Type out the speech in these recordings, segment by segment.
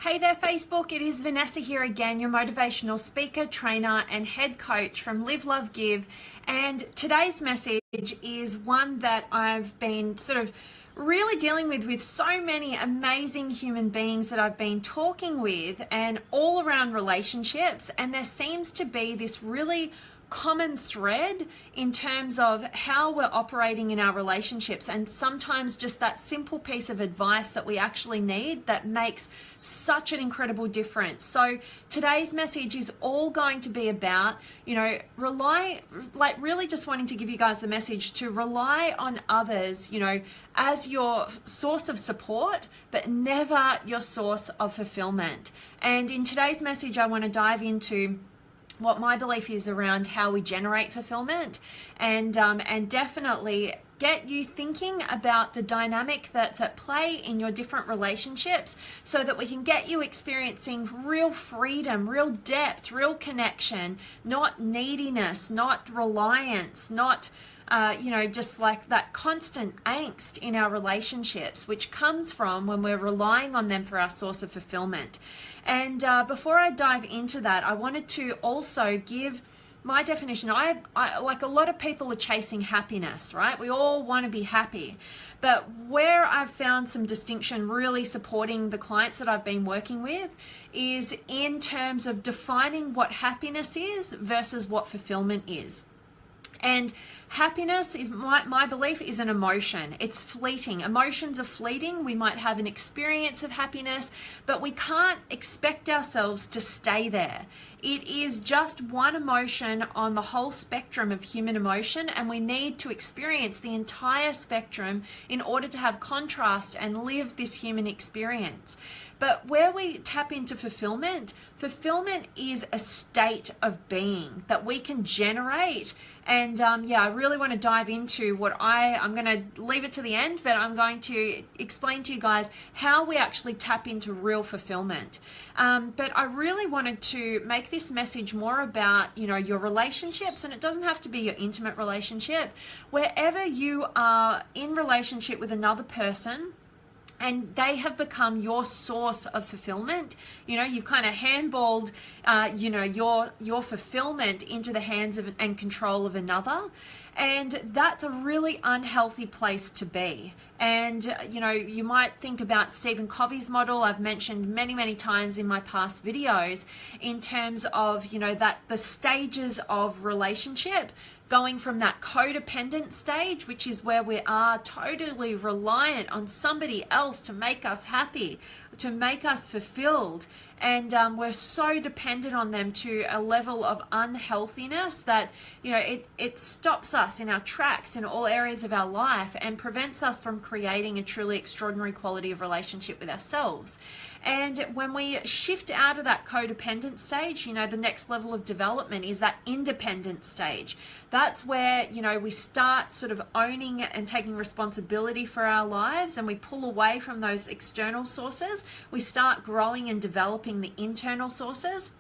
Hey there Facebook, it is Vanessa here again, your motivational speaker, trainer and head coach from Live, Love, Give. And today's message is one that I've been sort of really dealing with so many amazing human beings that I've been talking with and all around relationships. And there seems to be this really common thread in terms of how we're operating in our relationships, and sometimes just that simple piece of advice that we actually need that makes such an incredible difference. So today's message is all going to be about, really just wanting to give you guys the message to rely on others, as your source of support, but never your source of fulfillment. And in today's message, I want to dive into what my belief is around how we generate fulfillment, and definitely get you thinking about the dynamic that's at play in your different relationships so that we can get you experiencing real freedom, real depth, real connection, not neediness, not reliance, not just like that constant angst in our relationships, which comes from when we're relying on them for our source of fulfillment. And before I dive into that, I wanted to also give my definition. I like, a lot of people are chasing happiness, right? We all want to be happy. But where I've found some distinction really supporting the clients that I've been working with is in terms of defining what happiness is versus what fulfillment is. And happiness is, my belief, is an emotion. It's fleeting. Emotions are fleeting. We might have an experience of happiness, but we can't expect ourselves to stay there. It is just one emotion on the whole spectrum of human emotion, and we need to experience the entire spectrum in order to have contrast and live this human experience. But where we tap into fulfillment, fulfillment is a state of being that we can generate. And I really want to dive into what I'm going to leave it to the end, but I'm going to explain to you guys how we actually tap into real fulfillment. But I really wanted to make this message more about, your relationships, and it doesn't have to be your intimate relationship. Wherever you are in relationship with another person, and they have become your source of fulfillment, you've kind of handballed, your fulfillment into the hands of and control of another. And that's a really unhealthy place to be. And, you might think about Stephen Covey's model. I've mentioned many, many times in my past videos in terms of, that the stages of relationship, going from that codependent stage, which is where we are totally reliant on somebody else to make us happy, to make us fulfilled. And we're so dependent on them to a level of unhealthiness that, it stops us in our tracks in all areas of our life and prevents us from creating a truly extraordinary quality of relationship with ourselves. And when we shift out of that codependent stage, the next level of development is that independent stage. That's where, we start sort of owning and taking responsibility for our lives, and we pull away from those external sources. We start growing and developing the internal sources.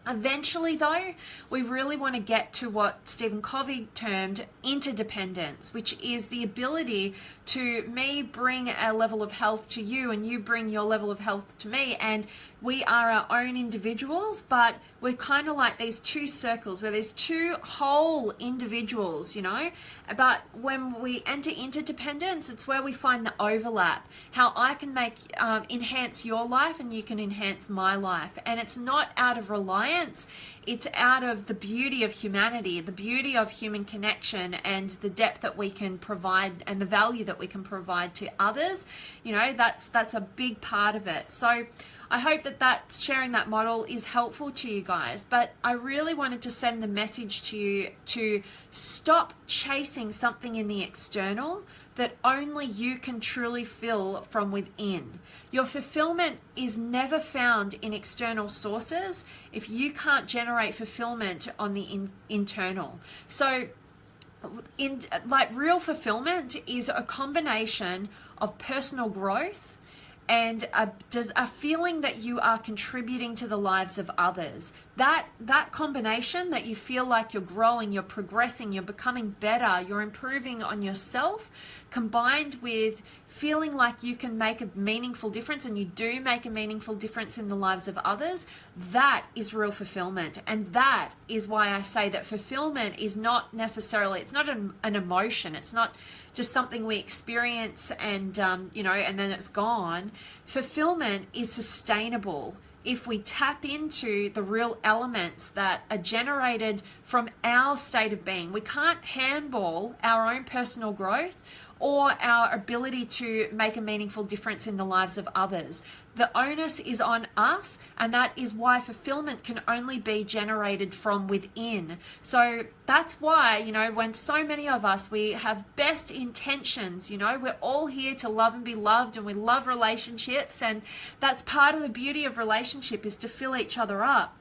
Eventually, though, we really want to get to what Stephen Covey termed interdependence, which is the ability to me bring a level of health to you and you bring your level of health to me, and we are our own individuals, but we're kind of like these two circles where there's two whole individuals, but when we enter interdependence, it's where we find the overlap, how I can enhance your life and you can enhance my life. And it's not out of reliance, it's out of the beauty of humanity, the beauty of human connection, and the depth that we can provide and the value that we can provide to others. That's a big part of it. So I hope that sharing that model is helpful to you guys, but I really wanted to send the message to you to stop chasing something in the external that only you can truly fill from within. Your fulfillment is never found in external sources if you can't generate fulfillment on the internal. So real fulfillment is a combination of personal growth and a feeling that you are contributing to the lives of others. That combination, that you feel like you're growing, you're progressing, you're becoming better, you're improving on yourself, combined with feeling like you can make a meaningful difference, and you do make a meaningful difference in the lives of others, that is real fulfillment. And that is why I say that fulfillment is not necessarily, it's not an emotion. It's not just something we experience and, and then it's gone. Fulfillment is sustainable if we tap into the real elements that are generated from our state of being. We can't handball our own personal growth or our ability to make a meaningful difference in the lives of others. The onus is on us, and that is why fulfillment can only be generated from within. So that's why, when so many of us, we have best intentions, we're all here to love and be loved, and we love relationships, and that's part of the beauty of relationship, is to fill each other up,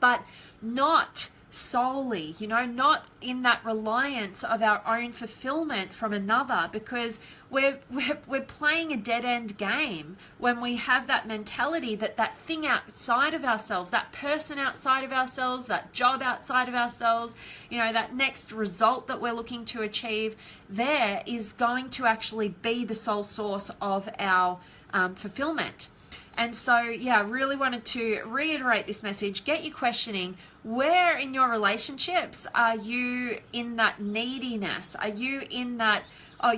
but not solely, not in that reliance of our own fulfillment from another, because we're playing a dead-end game when we have that mentality that thing outside of ourselves, that person outside of ourselves, that job outside of ourselves, that next result that we're looking to achieve, there is going to actually be the sole source of our fulfillment. And so, I really wanted to reiterate this message. Get you questioning, where in your relationships are you in that neediness? Are you in that,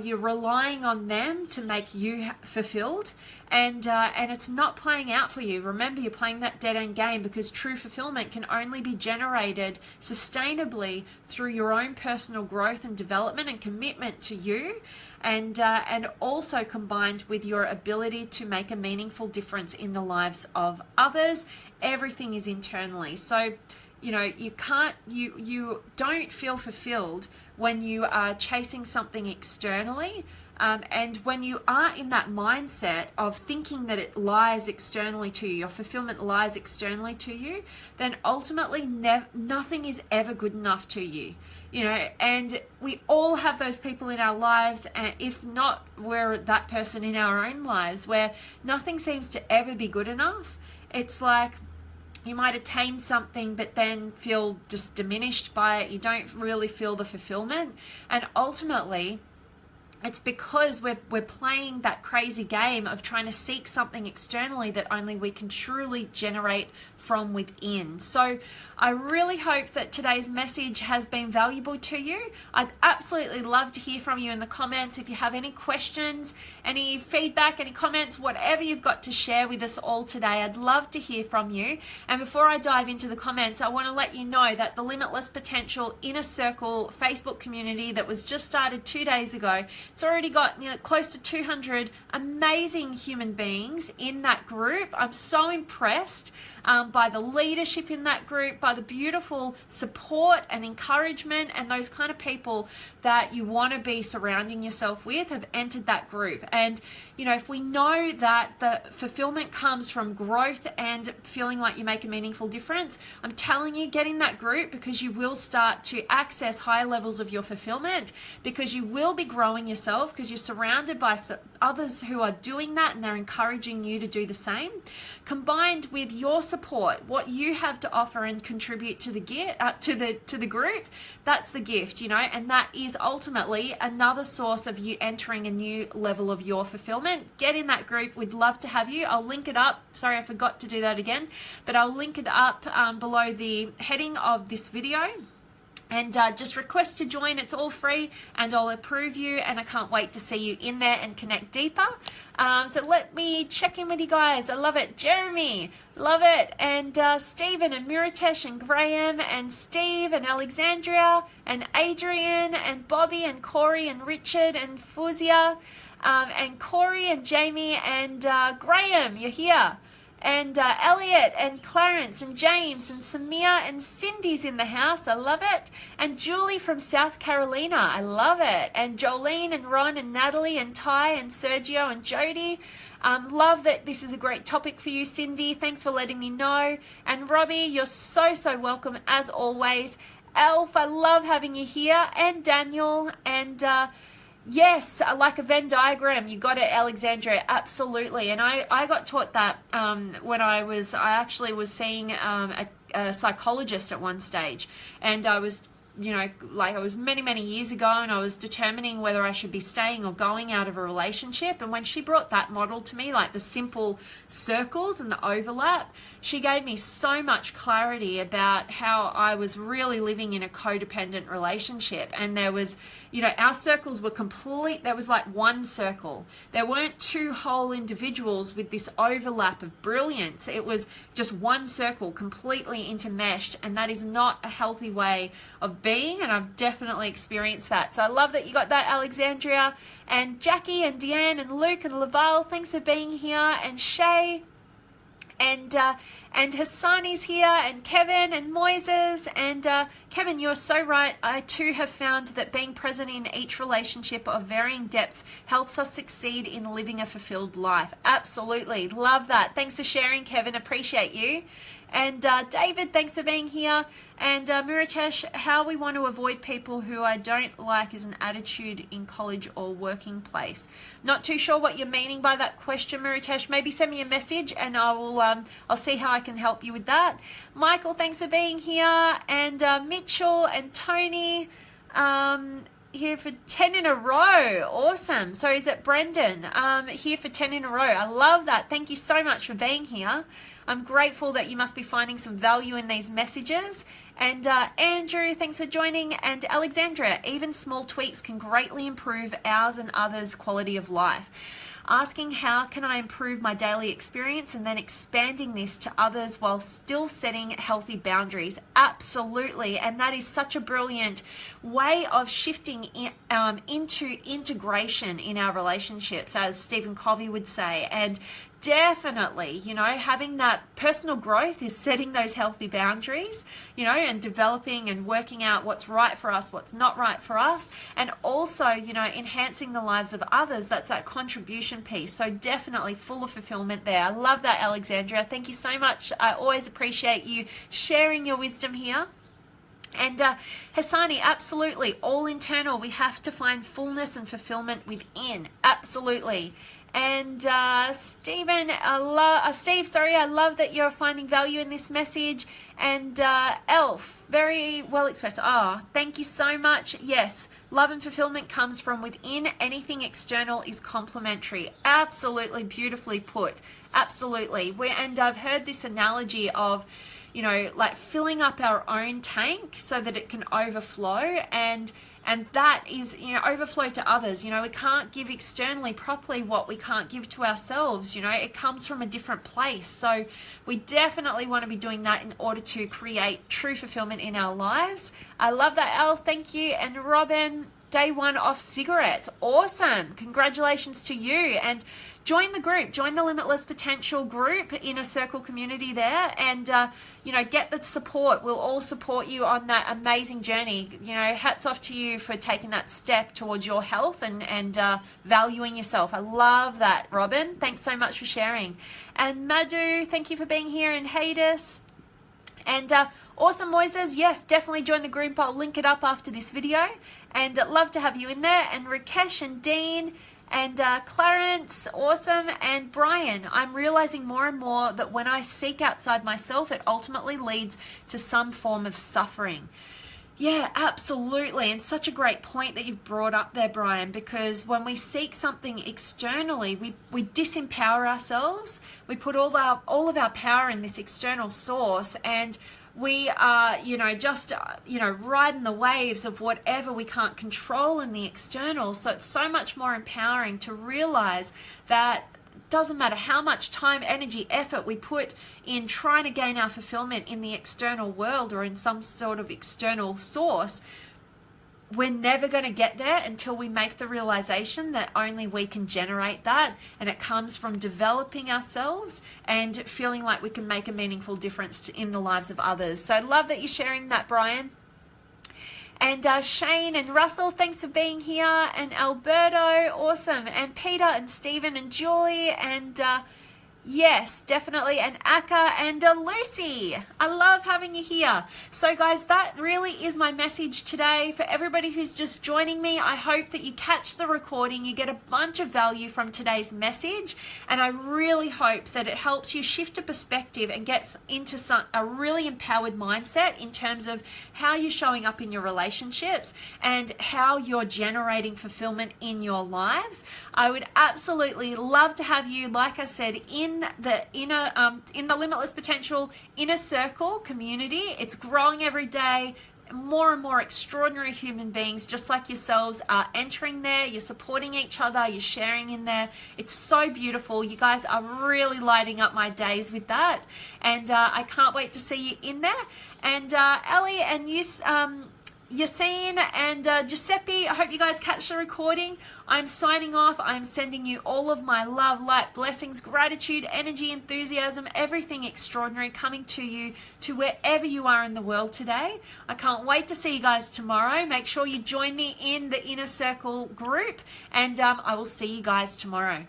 you're relying on them to make you fulfilled? And it's not playing out for you. Remember, you're playing that dead-end game, because true fulfillment can only be generated sustainably through your own personal growth and development and commitment to you, and also combined with your ability to make a meaningful difference in the lives of others. Everything is internally. So, you don't feel fulfilled when you are chasing something externally. And when you are in that mindset of thinking that it lies externally to you, your fulfillment lies externally to you, then ultimately nothing is ever good enough to you. And we all have those people in our lives, and if not, we're that person in our own lives where nothing seems to ever be good enough. It's like you might attain something but then feel just diminished by it. You don't really feel the fulfillment, and ultimately it's because we're playing that crazy game of trying to seek something externally that only we can truly generate from within. So I really hope that today's message has been valuable to you. I'd absolutely love to hear from you in the comments. If you have any questions, any feedback, any comments, whatever you've got to share with us all today, I'd love to hear from you. And before I dive into the comments, I want to let you know that the Limitless Potential Inner Circle Facebook community that was just started 2 days ago, it's already got close to 200 amazing human beings in that group. I'm so impressed by the leadership in that group, by the beautiful support and encouragement, and those kind of people that you want to be surrounding yourself with have entered that group. And if we know that the fulfillment comes from growth and feeling like you make a meaningful difference, I'm telling you, get in that group, because you will start to access higher levels of your fulfillment, because you will be growing yourself, because you're surrounded by others who are doing that and they're encouraging you to do the same, combined with your support, what you have to offer and contribute to the to the group. That's the gift, and that is ultimately another source of you entering a new level of your fulfillment. Get in that group. We'd love to have you. I'll link it up. Sorry, I forgot to do that again, but I'll link it up below the heading of this video. And just request to join. It's all free, and I'll approve you, and I can't wait to see you in there and connect deeper. So let me check in with you guys. I love it. Jeremy, love it. And Stephen and Miratesh and Graham and Steve and Alexandria and Adrian and Bobby and Corey and Richard and Fuzia and Corey and Jamie and Graham, you're here. And Elliot and Clarence and James and Samia and Cindy's in the house. I love it. And Julie from South Carolina. I love it. And Jolene and Ron and Natalie and Ty and Sergio and Jody. Love that this is a great topic for you, Cindy. Thanks for letting me know. And Robbie, you're so welcome as always. Elf, I love having you here. And Daniel and... yes, like a Venn diagram, you got it, Alexandria, absolutely. And I got taught that when I actually was seeing a psychologist at one stage, and I was you know, like it was many, many years ago, and I was determining whether I should be staying or going out of a relationship. And when she brought that model to me, like the simple circles and the overlap, she gave me so much clarity about how I was really living in a codependent relationship. And there was, you know, our circles were complete. There was like one circle. There weren't two whole individuals with this overlap of brilliance. It was just one circle completely intermeshed, and that is not a healthy way of being, and I've definitely experienced that. So I love that you got that, Alexandria, and Jackie and Deanne and Luke and Laval, thanks for being here, and Shay and Hassani's here, and Kevin and Moises. And Kevin, you're so right. I too have found that being present in each relationship of varying depths helps us succeed in living a fulfilled life. Absolutely. Love that. Thanks for sharing, Kevin. Appreciate you. And David, thanks for being here. And Miratesh, how we want to avoid people who I don't like is an attitude in college or working place. Not too sure what you're meaning by that question, Miratesh. Maybe send me a message and I'll see how I can help you with that. Michael, thanks for being here. And Mitchell and Tony, here for 10 in a row. Awesome. So is it Brendan? Here for 10 in a row. I love that. Thank you so much for being here. I'm grateful that you must be finding some value in these messages. And Andrew, thanks for joining. And Alexandra, even small tweaks can greatly improve ours and others' quality of life. Asking how can I improve my daily experience and then expanding this to others while still setting healthy boundaries. Absolutely. And that is such a brilliant way of shifting into integration in our relationships, as Stephen Covey would say. And definitely, you know, having that personal growth is setting those healthy boundaries, you know, and developing and working out what's right for us, what's not right for us, and also, you know, enhancing the lives of others. That's that contribution piece. So definitely full of fulfillment there. I love that, Alexandria. Thank you so much. I always appreciate you sharing your wisdom here. And Hassani, absolutely, all internal. We have to find fullness and fulfillment within. Absolutely. And Stephen, Steve, sorry, I love that you're finding value in this message. And Elf, very well expressed. Oh, thank you so much. Yes, love and fulfillment comes from within. Anything external is complementary. Absolutely, beautifully put. Absolutely. And I've heard this analogy of, you know, like filling up our own tank so that it can overflow, and that is, you know, overflow to others. You know, we can't give externally properly what we can't give to ourselves. You know, it comes from a different place. So we definitely want to be doing that in order to create true fulfillment in our lives. I love that, Al. Thank you. And Robin, day one off cigarettes. Awesome. Congratulations to you. And join the group, join the Limitless Potential group, Inner Circle community there, and, you know, get the support. We'll all support you on that amazing journey. You know, hats off to you for taking that step towards your health and valuing yourself. I love that, Robin. Thanks so much for sharing. And Madhu, thank you for being here, and Hades. And awesome, Moises. Yes, definitely join the group. I'll link it up after this video. And love to have you in there. And Rakesh and Dean and Clarence, awesome. And Brian, I'm realizing more and more that when I seek outside myself, it ultimately leads to some form of suffering. Yeah, absolutely. And such a great point that you've brought up there, Brian, because when we seek something externally, we disempower ourselves. We put all of our power in this external source, and we are, you know, just, you know, riding the waves of whatever we can't control in the external. So it's so much more empowering to realize that it doesn't matter how much time, energy, effort we put in trying to gain our fulfillment in the external world or in some sort of external source, we're never going to get there until we make the realization that only we can generate that, and it comes from developing ourselves and feeling like we can make a meaningful difference in the lives of others. So I love that you're sharing that, Brian. And Shane and Russell, thanks for being here. And Alberto, awesome. And Peter and Stephen and Julie and Yes, definitely. And Akka and Lucy. I love having you here. So guys, that really is my message today. For everybody who's just joining me, I hope that you catch the recording, you get a bunch of value from today's message, and I really hope that it helps you shift a perspective and gets into a really empowered mindset in terms of how you're showing up in your relationships and how you're generating fulfillment in your lives. I would absolutely love to have you, like I said, in the Limitless Potential Inner Circle community. It's growing every day. More and more extraordinary human beings just like yourselves are entering there. You're supporting each other, you're sharing in there. It's so beautiful. You guys are really lighting up my days with that, and I can't wait to see you in there. And Ellie and you, Yassine and Giuseppe, I hope you guys catch the recording. I'm signing off. I'm sending you all of my love, light, blessings, gratitude, energy, enthusiasm, everything extraordinary coming to you, to wherever you are in the world today. I can't wait to see you guys tomorrow. Make sure you join me in the Inner Circle group, and I will see you guys tomorrow.